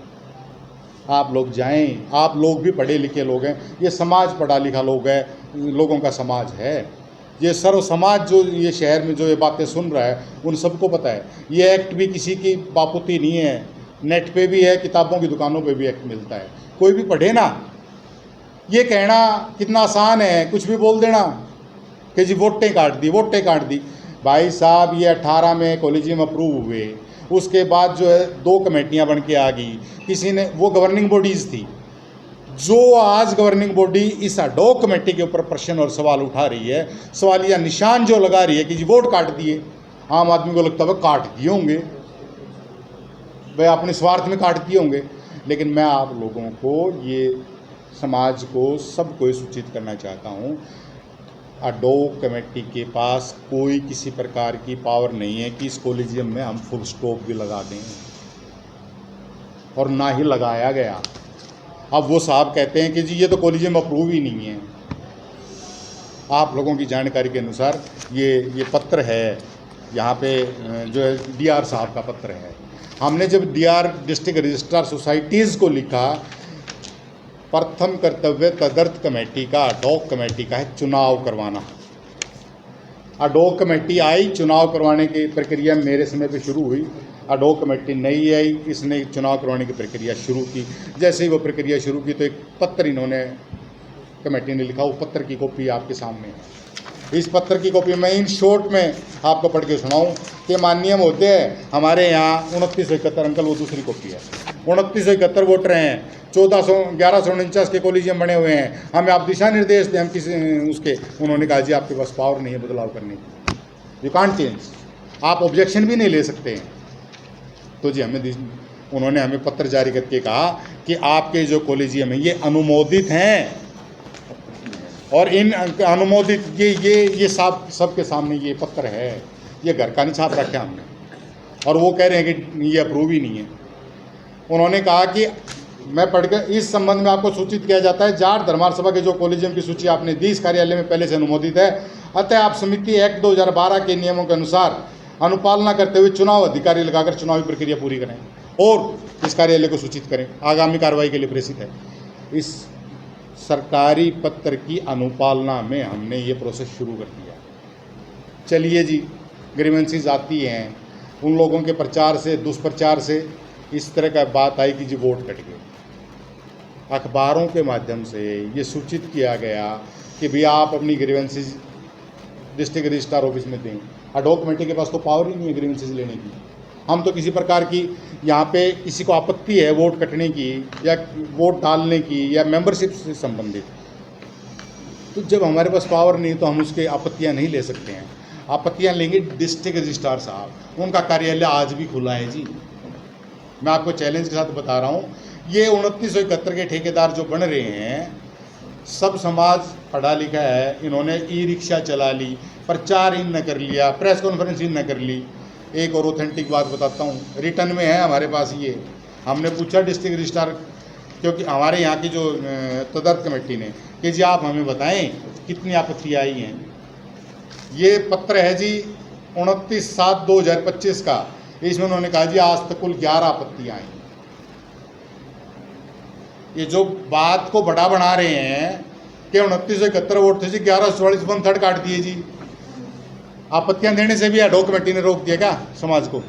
Speaker 1: आप लोग जाएं, आप लोग भी पढ़े लिखे लोग हैं, ये समाज पढ़ा लिखा लोग है, लोगों का समाज है। ये सर्व समाज जो ये शहर में जो ये बातें सुन रहा है उन सबको पता है। ये एक्ट भी किसी की बापुती नहीं है, नेट पे भी है, किताबों की दुकानों पे भी एक्ट मिलता है, कोई भी पढ़े ना। ये कहना कितना आसान है, कुछ भी बोल देना कि जी वोटें काट दी, वोटें काट दी। भाई साहब ये 18 में कॉलेजियम अप्रूव हुए, उसके बाद जो है 2 कमेटियां बन के आ गई, किसी ने, वो गवर्निंग बॉडीज़ थी। जो आज गवर्निंग बॉडी इस अडॉक कमेटी के ऊपर प्रश्न और सवाल उठा रही है, सवालिया निशान जो लगा रही है कि जी वोट काट दिए, आम आदमी को लगता है काट दिए होंगे, वे अपने स्वार्थ में काट दिए होंगे। लेकिन मैं आप लोगों को, ये समाज को, सबको सूचित करना चाहता हूँ, अडॉक कमेटी के पास कोई किसी प्रकार की पावर नहीं है कि इस कॉलेजियम में हम फुल स्टॉप भी लगा दें, और ना ही लगाया गया। अब वो साहब कहते हैं कि जी ये तो कॉलेजियम अप्रूव ही नहीं है। आप लोगों की जानकारी के अनुसार ये पत्र है, यहाँ पे जो है डीआर साहब का पत्र है। हमने जब डीआर डिस्ट्रिक्ट रजिस्ट्रार सोसाइटीज़ को लिखा, प्रथम कर्तव्य तदर्थ कमेटी का, अडॉक कमेटी का है चुनाव करवाना। अडॉक कमेटी आई, चुनाव करवाने की प्रक्रिया मेरे समय पे शुरू हुई। अडॉक कमेटी नहीं आई, इसने चुनाव करवाने की प्रक्रिया शुरू की। जैसे ही वो प्रक्रिया शुरू की तो एक पत्र इन्होंने, कमेटी ने लिखा, वो पत्र की कॉपी आपके सामने है। इस पत्र की कॉपी मैं इन शॉर्ट में आपको पढ़ के सुनाऊं कि माननीय महोदय हमारे यहाँ 2971, अंकल वो दूसरी कॉपी है, 2971 वोटर हैं, 1149 के कॉलेजियम बने हुए हैं, हमें आप दिशा निर्देश दें। हम किसी उसके, उन्होंने कहा जी आपके पास पावर नहीं है बदलाव करने की, यू कांट चेंज, आप ऑब्जेक्शन भी नहीं ले सकते हैं। तो जी उन्होंने हमें पत्र जारी करके कहा कि आपके जो कॉलेजियम है ये अनुमोदित हैं, और इन अनुमोदित ये सबके सामने ये पत्र है, ये घर का नहीं छाप रखा हमने, और वो कह रहे हैं कि ये अप्रूव ही नहीं है। उन्होंने कहा कि मैं पढ़कर इस संबंध में आपको सूचित किया जाता है, जाट धर्मार्थ सभा के जो कॉलेजियम की सूची आपने दी इस कार्यालय में पहले से अनुमोदित है, अतः आप समिति एक्ट 2012 के नियमों के अनुसार अनुपालना करते हुए चुनाव अधिकारी लगाकर चुनावी प्रक्रिया पूरी करें और इस कार्यालय को सूचित करें, आगामी कार्रवाई के लिए प्रेषित है। इस सरकारी पत्र की अनुपालना में हमने ये प्रोसेस शुरू कर दिया। चलिए जी, ग्रीवेंसीज आती हैं, उन लोगों के प्रचार से, दुष्प्रचार से इस तरह का बात आई कि जी वोट कट गए। अखबारों के माध्यम से ये सूचित किया गया कि भैया आप अपनी ग्रीवेंसीज डिस्ट्रिक्ट रजिस्ट्रार ऑफिस में दें। अडॉक कमेटी के पास तो पावर ही नहीं है ग्रीवेंसीज लेने की। हम तो किसी प्रकार की, यहाँ पे किसी को आपत्ति है वोट कटने की या वोट डालने की या मेंबरशिप से संबंधित, तो जब हमारे पास पावर नहीं तो हम उसके आपत्तियाँ नहीं ले सकते हैं। आपत्तियाँ लेंगे डिस्ट्रिक्ट रजिस्ट्रार साहब, उनका कार्यालय आज भी खुला है जी। मैं आपको चैलेंज के साथ बता रहा हूँ, ये 2971 के ठेकेदार जो बन रहे हैं, सब समाज पढ़ा लिखा है, इन्होंने ई रिक्शा चला ली, प्रचार इन न कर लिया, प्रेस कॉन्फ्रेंस इन न कर ली। एक और ऑथेंटिक बात बताता हूँ, रिटर्न में है हमारे पास ये, हमने पूछा डिस्ट्रिक्ट रजिस्ट्रार, क्योंकि हमारे यहाँ की जो तदर्थ कमेटी ने, कि जी आप हमें बताएं कितनी आपत्तियाँ आई हैं। ये पत्र है जी 29/7/2025 का, इसमें उन्होंने कहा जी आज तक कुल 11 आपत्तियाँ आई। ये जो बात को बड़ा बना रहे हैं कि 2971 वोट थे जी, 1144 1/3 काट दिए जी। आपत्तियां देने से भी अडॉक कमेटी ने रोक दिया क्या समाज को?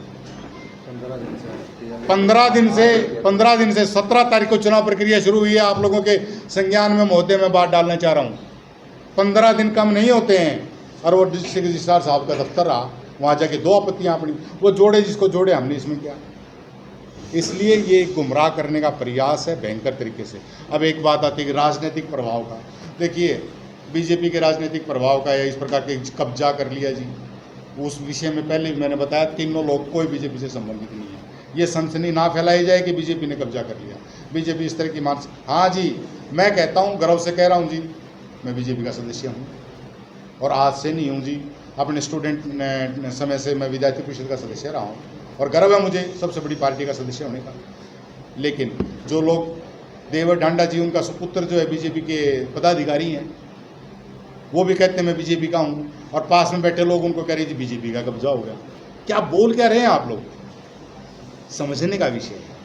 Speaker 1: 15 दिन से 17 तारीख को चुनाव प्रक्रिया शुरू हुई है। आप लोगों के संज्ञान में महोदय मैं बात डालना चाह रहा हूँ, 15 दिन कम नहीं होते हैं। और वो डिस्ट्रिक्ट रजिस्ट्रार साहब का दफ्तर रहा, वहाँ जाके 2 आपत्तियाँ पड़ी, वो जोड़े जिसको जोड़े, हमने इसमें क्या। इसलिए ये गुमराह करने का प्रयास है भयंकर तरीके से। अब एक बात आती है कि राजनीतिक प्रभाव का, देखिए बीजेपी के राजनीतिक प्रभाव का या इस प्रकार के कब्जा कर लिया जी, उस विषय में पहले भी मैंने बताया तीनों लोग कोई बीजेपी से संबंधित नहीं है। ये सनसनी ना फैलाई जाए कि बीजेपी ने कब्जा कर लिया। बीजेपी इस तरह की मानस, हाँ जी मैं कहता हूँ, गर्व से कह रहा हूँ जी, मैं बीजेपी का सदस्य हूँ और आज से नहीं हूँ जी, अपने स्टूडेंट समय से मैं विद्यार्थी परिषद का सदस्य रहा हूँ और गर्व है मुझे सबसे बड़ी पार्टी का सदस्य होने का। लेकिन जो लोग देवर ढांडा जी, उनका सुपुत्र जो है बीजेपी के पदाधिकारी हैं, वो भी कहते हैं मैं बीजेपी का हूँ और पास में बैठे लोग उनको कह रहे जी बीजेपी का कब्जा हो गया। क्या बोल क्या रहे हैं आप लोग? समझने का विषय है,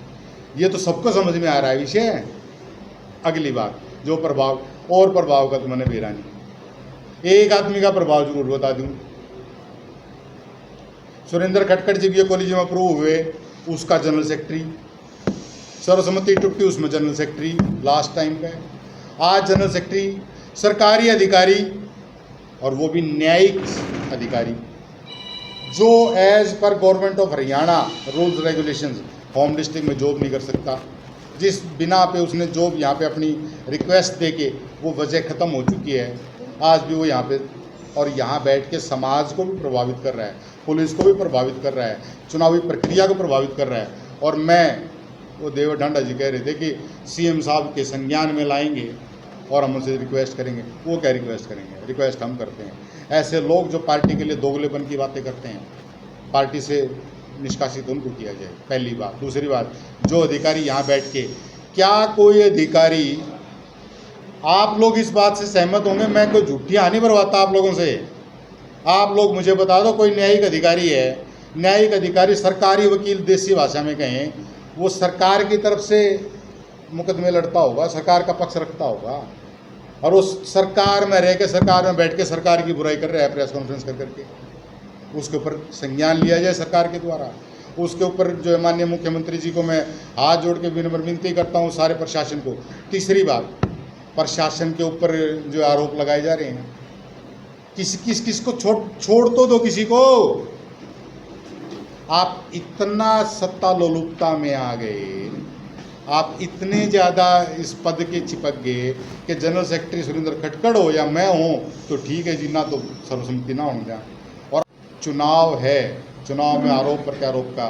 Speaker 1: ये तो सबको समझ में आ रहा है विषय है। अगली बात, जो प्रभाव और प्रभाव का तो मैंने बेरा नहीं, एक आदमी का प्रभाव जरूर बता दूं। सुरेंद्र खटखड़ जी भी कॉलेज में अप्रूव हुए, उसका जनरल सेक्रेटरी, सर्वसम्मति टूटी उसमें जनरल सेक्रेटरी लास्ट टाइम का है। आज जनरल सेक्रेटरी सरकारी अधिकारी और वो भी न्यायिक अधिकारी जो एज पर government of Haryana rules regulations home district में जॉब नहीं कर सकता, जिस बिना पे उसने जॉब यहाँ पे अपनी रिक्वेस्ट दे के वो वजह ख़त्म हो चुकी है, आज भी वो यहाँ पे और यहाँ बैठ के समाज को भी प्रभावित कर रहा है, पुलिस को भी प्रभावित कर रहा है, चुनावी प्रक्रिया को प्रभावित कर रहा है। और मैं वो देवर ढांडा जी कह रहे थे कि सीएम साहब के संज्ञान में लाएंगे और हम उनसे रिक्वेस्ट करेंगे। वो क्या रिक्वेस्ट करेंगे, रिक्वेस्ट हम करते हैं। ऐसे लोग जो पार्टी के लिए दोगलेपन की बातें करते हैं, पार्टी से निष्कासित उनको किया जाए, पहली बात। दूसरी बात, जो अधिकारी यहाँ बैठ के, क्या कोई अधिकारी, आप लोग इस बात से सहमत होंगे, मैं कोई झूठी हानि भरवाता आप लोगों से, आप लोग मुझे बता दो कोई न्यायिक अधिकारी है, न्यायिक अधिकारी सरकारी वकील देसी भाषा में कहें, वो सरकार की तरफ से मुकदमे लड़ता होगा, सरकार का पक्ष रखता होगा और उस सरकार में रह के, सरकार में बैठ के सरकार की बुराई कर रहा है प्रेस कॉन्फ्रेंस कर करके, उसके ऊपर संज्ञान लिया जाए सरकार के द्वारा। उसके ऊपर जो है माननीय मुख्यमंत्री जी को मैं हाथ जोड़ के विनम्र विनती करता हूँ, सारे प्रशासन को। तीसरी बात, प्रशासन के ऊपर जो आरोप लगाए जा रहे हैं, किस को छोड़ तो दो किसी को। आप इतना सत्ता लोलुपता में आ गए, आप इतने ज़्यादा इस पद के चिपक गए कि जनरल सेक्रेटरी सुरेंद्र खटखड़ हो या मैं हूँ तो ठीक है जी, ना तो सर्वसम्मति ना हो जाए। और चुनाव है, चुनाव में आरोप प्रत्यारोप का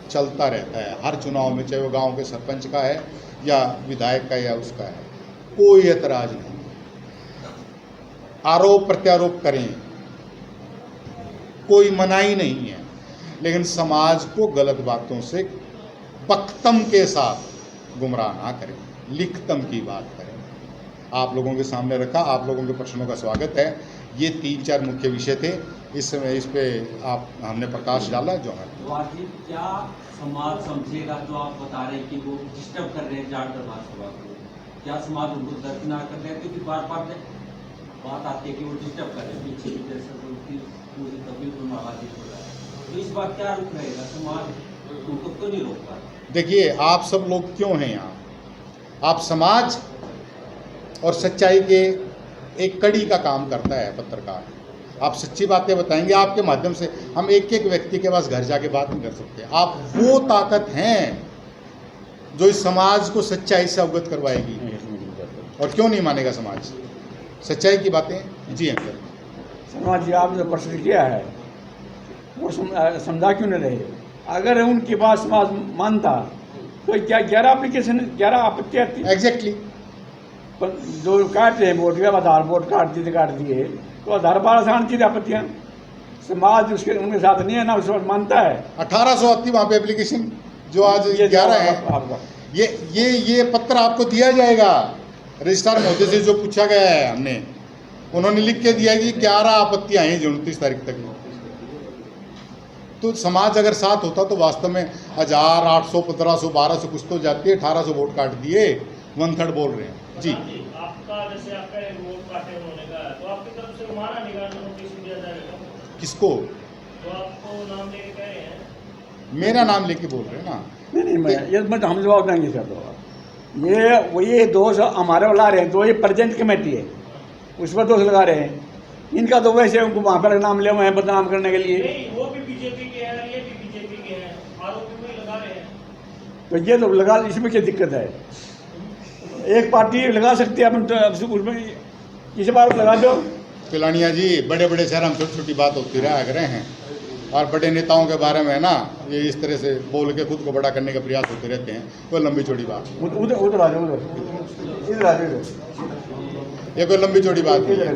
Speaker 1: चलता रहता है हर चुनाव में, चाहे वो गांव के सरपंच का है या विधायक का या उसका है, कोई एतराज नहीं। आरोप प्रत्यारोप करें, कोई मनाही नहीं है, लेकिन समाज को गलत बातों से बख्तम के साथ गुमराह ना करें, लिखतम की बात करें। आप लोगों के सामने रखा, आप लोगों के प्रश्नों का स्वागत है। ये 3-4 मुख्य विषय थे, इस समय इस पे हमने प्रकाश डाला। जो है
Speaker 6: वाजिब क्या समाज समझेगा जो आप बता रहे हैं कि वो डिस्टर्ब कर रहे हैं जाट दरबार सभा को, क्या समाज उनको दरकिनार कर रहे हैं? क्योंकि बार बार बात आती है कि वो डिस्टर्ब कर रहे हैं, पीछे की जैसे पूरी तकलीफ में वाजिब हो रहा है, तो इस बार क्या रुख रहेगा? समाज उनको क्यों नहीं रोक पा रहा?
Speaker 1: देखिए, आप सब लोग क्यों हैं यहाँ, आप समाज और सच्चाई के एक कड़ी का काम करता है पत्रकार। आप सच्ची बातें बताएंगे, आपके माध्यम से हम एक एक व्यक्ति के पास घर जाके बात नहीं कर सकते। आप वो ताकत हैं जो इस समाज को सच्चाई से अवगत करवाएगी। और क्यों नहीं मानेगा समाज सच्चाई की बातें? जी अंकल।
Speaker 2: समाज जी, आपने जो प्रश्न किया है वो समझा क्यों नहीं रहे? अगर उनकी बात समाज मानता तो क्या 11 आपत्ति आती?
Speaker 1: एग्जैक्टली।
Speaker 2: जो काटते हैं वोट, आधार वोट काट दिए तो आधार 12 आती थी आपत्तियाँ। समाज उसके उनके साथ नहीं है ना, उस वक्त मानता है।
Speaker 1: 1800 आती वहाँ पे एप्लीकेशन, जो आज 11 है।
Speaker 2: आपका
Speaker 1: ये पत्र आपको दिया जाएगा रजिस्ट्रार महोदय से, जो पूछा गया है हमने, उन्होंने लिख के दिया कि 11 आपत्तियाँ हैं 29 तारीख तक। तो समाज अगर साथ होता तो वास्तव में 1000, 800, 1500, 1200 कुछ तो जाती है। 1800 वोट काट दिए, 1/3 बोल रहे हैं जी।
Speaker 5: आपका जैसे आपका वोट काटे उन्होंने कहा, तो आपकी तरफ से हमारा निगरानी नोटिस दिया जाएगा?
Speaker 1: किसको?
Speaker 5: तो आपको नाम लेके कह रहे हैं,
Speaker 1: मेरा नाम लेके बोल रहे हैं ना।
Speaker 2: नहीं, मैं हम जवाब देंगे सर। ये दोष हमारे ला रहे हैं, तो ये प्रेजेंट कमेटी है उस पर दोष लगा रहे हैं। इनका तो वैसे उनको वहाँ पर नाम ले हुए हैं बदनाम करने के लिए।
Speaker 5: नहीं, वो भी बीजेपी के हैं, ये भी बीजेपी के हैं, आरोप भी लगा रहे हैं।
Speaker 2: तो ये तो लगा, इसमें क्या दिक्कत है? एक पार्टी लगा सकती है अपन, तो उसमें इस बार लगा दो।
Speaker 1: पिलानिया जी, बड़े बड़े शहर में छोटी छोटी बात होती रहा कर रहे हैं, और बड़े नेताओं के बारे में ना ये इस तरह से बोल के खुद को बड़ा करने का प्रयास होते रहते हैं। कोई लंबी चौड़ी बात,
Speaker 2: उधर आ जाओ, उधर इधर आ जाओ,
Speaker 1: ये कोई लंबी चौड़ी बात नहीं है।